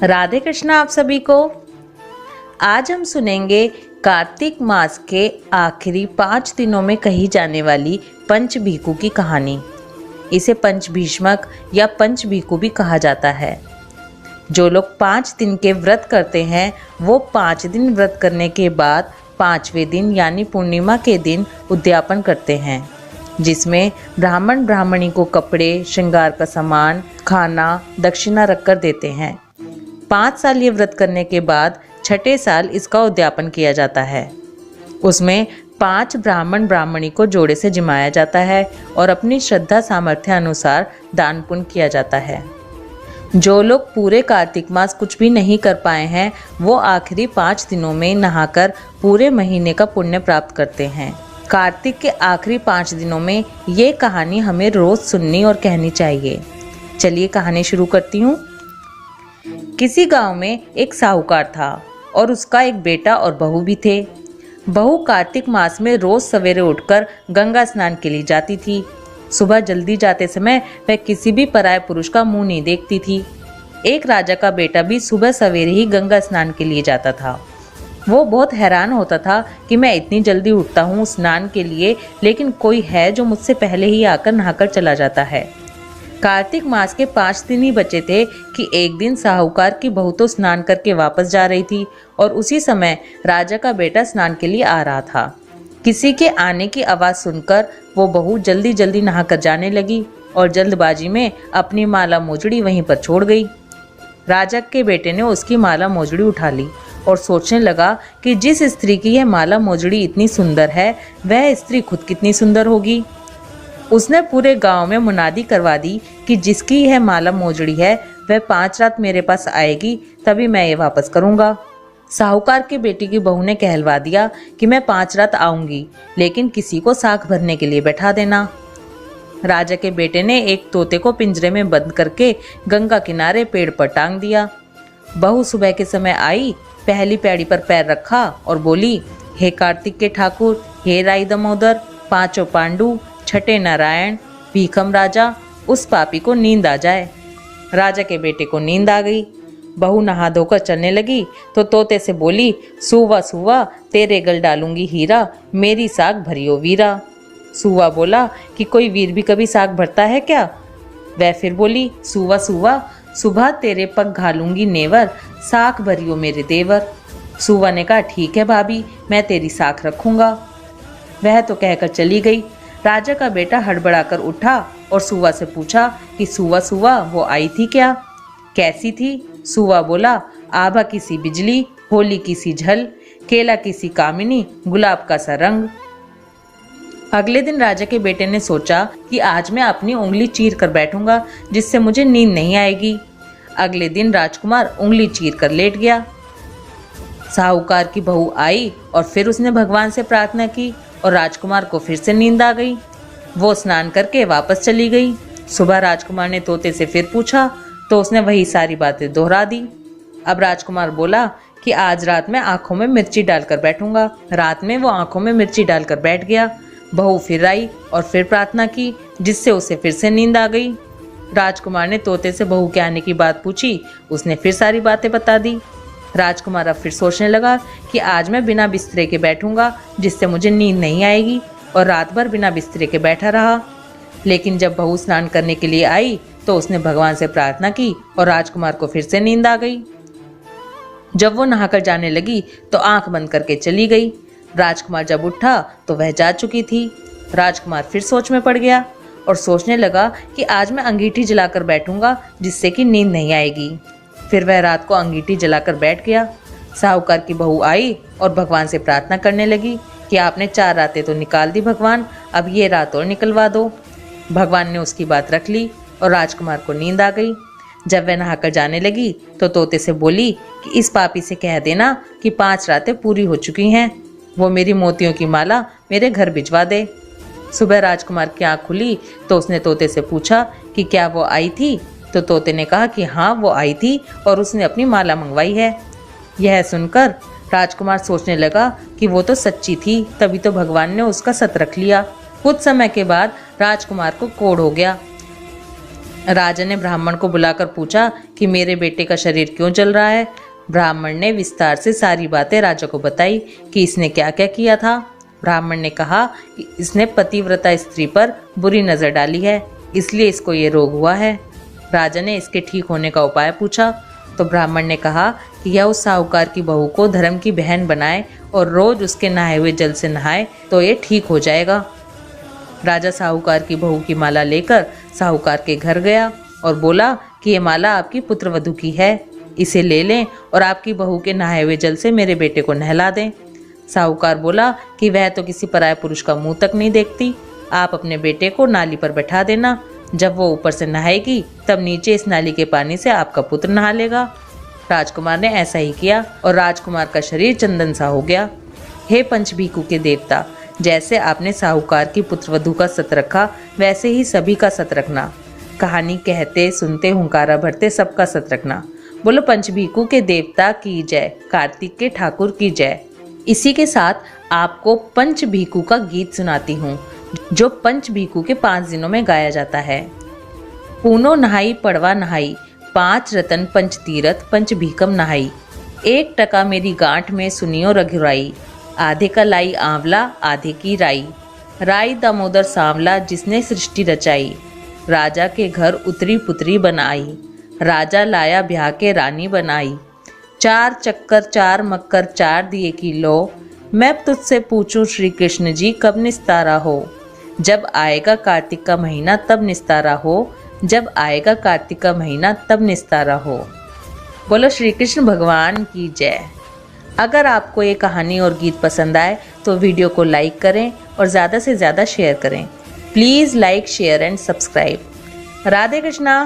राधे कृष्णा आप सभी को। आज हम सुनेंगे कार्तिक मास के आखिरी 5 दिनों में कही जाने वाली पंचभीकु की कहानी। इसे पंचभीष्मक या पंचभीकु भी कहा जाता है। जो लोग 5 दिन के व्रत करते हैं वो 5 दिन व्रत करने के बाद 5वें दिन यानी पूर्णिमा के दिन उद्यापन करते हैं, जिसमें ब्राह्मण ब्राह्मणी को कपड़े, श्रृंगार का सामान, खाना, दक्षिणा रखकर देते हैं। 5 साल ये व्रत करने के बाद 6ठे साल इसका उद्यापन किया जाता है। उसमें 5 ब्राह्मण ब्राह्मणी को जोड़े से जिमाया जाता है और अपनी श्रद्धा सामर्थ्य अनुसार दान पुण्य किया जाता है। जो लोग पूरे कार्तिक मास कुछ भी नहीं कर पाए हैं वो आखिरी 5 दिनों में नहाकर पूरे महीने का पुण्य प्राप्त करते हैं। कार्तिक के आखिरी 5 दिनों में ये कहानी हमें रोज सुननी और कहनी चाहिए। चलिए कहानी शुरू करती हूँ। किसी गांव में एक साहूकार था और उसका एक बेटा और बहू भी थे। बहू कार्तिक मास में रोज सवेरे उठकर गंगा स्नान के लिए जाती थी। सुबह जल्दी जाते समय वह किसी भी पराये पुरुष का मुंह नहीं देखती थी। एक राजा का बेटा भी सुबह सवेरे ही गंगा स्नान के लिए जाता था। वो बहुत हैरान होता था कि मैं इतनी जल्दी उठता हूँ स्नान के लिए, लेकिन कोई है जो मुझसे पहले ही आकर नहाकर चला जाता है। कार्तिक मास के 5 दिन ही बचे थे कि एक दिन साहूकार की बहू तो स्नान करके वापस जा रही थी और उसी समय राजा का बेटा स्नान के लिए आ रहा था। किसी के आने की आवाज़ सुनकर वो बहू जल्दी जल्दी नहाकर जाने लगी और जल्दबाजी में अपनी माला मोजड़ी वहीं पर छोड़ गई। राजा के बेटे ने उसकी माला मोजड़ी उठा ली और सोचने लगा कि जिस स्त्री की यह माला मोजड़ी इतनी सुंदर है वह स्त्री खुद कितनी सुंदर होगी। उसने पूरे गांव में मुनादी करवा दी कि जिसकी यह माला मोजड़ी है वह 5 रात मेरे पास आएगी, तभी मैं ये वापस करूंगा। साहूकार के बेटी की बहू ने कहलवा दिया कि मैं 5 रात आऊंगी, लेकिन किसी को साख भरने के लिए बैठा देना। राजा के बेटे ने एक तोते को पिंजरे में बंद करके गंगा किनारे पेड़ पर टांग दिया। बहू सुबह के समय आई, पहली पैड़ी पर पैर रखा और बोली, हे कार्तिक के ठाकुर, हे राई दामोदर, 5 पांडु, 6ठे नारायण, भीखम राजा, उस पापी को नींद आ जाए। राजा के बेटे को नींद आ गई। बहू नहा धोकर चलने लगी तो तोते से बोली, सुवा सुवा तेरे गल डालूंगी हीरा, मेरी साख भरियो वीरा। सुवा बोला कि कोई वीर भी कभी साख भरता है क्या? वह फिर बोली, सुवा सुवा सुबह तेरे पग घालूंगी नेवर, साख भरियो मेरे देवर। सुवा ने कहा, ठीक है भाभी, मैं तेरी साख रखूंगा। वह तो कहकर चली गई। राजा का बेटा हड़बड़ाकर उठा और सुवा से पूछा कि सुवा सुवा वो आई थी क्या? कैसी थी? सुवा बोला, आभा की सी बिजली, होली की सी झल, केला की सी कामिनी, गुलाब का सा रंग। अगले दिन राजा के बेटे ने सोचा कि आज मैं अपनी उंगली चीर कर बैठूंगा जिससे मुझे नींद नहीं आएगी। अगले दिन राजकुमार उंगली चीर कर लेट गया। साहूकार की बहू आई और फिर उसने भगवान से प्रार्थना की और राजकुमार को फिर से नींद आ गई। वो स्नान करके वापस चली गई। सुबह राजकुमार ने तोते से फिर पूछा तो उसने वही सारी बातें दोहरा दी। अब राजकुमार बोला कि आज रात में आंखों में मिर्ची डालकर बैठूंगा। रात में वो आंखों में मिर्ची डालकर बैठ गया। बहू फिर आई और फिर प्रार्थना की, जिससे उसे फिर से नींद आ गई। राजकुमार ने तोते से बहू के आने की बात पूछी। उसने फिर सारी बातें बता दी। राजकुमार अब फिर सोचने लगा कि आज मैं बिना बिस्तरे के बैठूंगा जिससे मुझे नींद नहीं आएगी, और रात भर बिना बिस्तरे के बैठा रहा। लेकिन जब बहू स्नान करने के लिए आई तो उसने भगवान से प्रार्थना की और राजकुमार को फिर से नींद आ गई। जब वो नहाकर जाने लगी तो आंख बंद करके चली गई। राजकुमार जब उठा तो वह जा चुकी थी। राजकुमार फिर सोच में पड़ गया और सोचने लगा कि आज मैं अंगीठी जलाकर बैठूंगा जिससे कि नींद नहीं आएगी। फिर वह रात को अंगीठी जलाकर बैठ गया। साहूकार की बहू आई और भगवान से प्रार्थना करने लगी कि आपने 4 रातें तो निकाल दी भगवान, अब ये रात और निकलवा दो। भगवान ने उसकी बात रख ली और राजकुमार को नींद आ गई। जब वह नहाकर जाने लगी तो तोते से बोली कि इस पापी से कह देना कि 5 रातें पूरी हो चुकी हैं, वो मेरी मोतियों की माला मेरे घर भिजवा दे। सुबह राजकुमार की आँख खुली तो उसने तोते से पूछा कि क्या वो आई थी? तो तोते ने कहा कि हाँ वो आई थी और उसने अपनी माला मंगवाई है। यह सुनकर राजकुमार सोचने लगा कि वो तो सच्ची थी, तभी तो भगवान ने उसका सत रख लिया। कुछ समय के बाद राजकुमार को कोढ़ हो गया। राजा ने ब्राह्मण को बुलाकर पूछा कि मेरे बेटे का शरीर क्यों जल रहा है। ब्राह्मण ने विस्तार से सारी बातें राजा को बताई कि इसने क्या क्या किया था। ब्राह्मण ने कहा कि इसने पतिव्रता स्त्री पर बुरी नजर डाली है, इसलिए इसको ये रोग हुआ है। राजा ने इसके ठीक होने का उपाय पूछा तो ब्राह्मण ने कहा कि यह उस साहूकार की बहू को धर्म की बहन बनाए और रोज उसके नहाए हुए जल से नहाए तो ये ठीक हो जाएगा। राजा साहूकार की बहू की माला लेकर साहूकार के घर गया और बोला कि ये माला आपकी पुत्रवधू की है, इसे ले लें और आपकी बहू के नहाए हुए जल से मेरे बेटे को नहला दें। साहूकार बोला कि वह तो किसी पराये पुरुष का मुंह तक नहीं देखती, आप अपने बेटे को नाली पर बैठा देना, जब वो ऊपर से नहाएगी तब नीचे इस नाली के पानी से आपका पुत्र नहा लेगा। राजकुमार ने ऐसा ही किया और राजकुमार का शरीर चंदन सा हो गया। हे पंचभीखू के देवता, जैसे आपने साहूकार की पुत्रवधू का सत रखा वैसे ही सभी का सत रखना। कहानी कहते सुनते हुंकारा भरते सबका सत रखना। बोलो पंचभीखू के देवता की जय, कार्तिक के ठाकुर की जय। इसी के साथ आपको पंचभीखू का गीत सुनाती हूँ जो पंचभीखू के 5 दिनों में गाया जाता है। पूनो नहाई पड़वा नहाई, 5 रतन पंच तीरथ पंच भीकम नहाई। 1 टका मेरी गांठ में सुनियो रघुराई, आधे का लाई आंवला आधे की राई। राई दामोदर सांवला जिसने सृष्टि रचाई, राजा के घर उतरी पुत्री बनाई। राजा लाया ब्याह के रानी बनाई। 4 चक्कर 4 मक्कर 4 दिए की लो, मैं तुझसे पूछूं श्री कृष्ण जी कब निस्तारा हो। जब आएगा कार्तिक का महीना तब निस्तारा हो, जब आएगा कार्तिक का महीना तब निस्तारा हो। बोलो श्री कृष्ण भगवान की जय। अगर आपको ये कहानी और गीत पसंद आए तो वीडियो को लाइक करें और ज़्यादा से ज़्यादा शेयर करें। Please like share and subscribe. Radhe Krishna.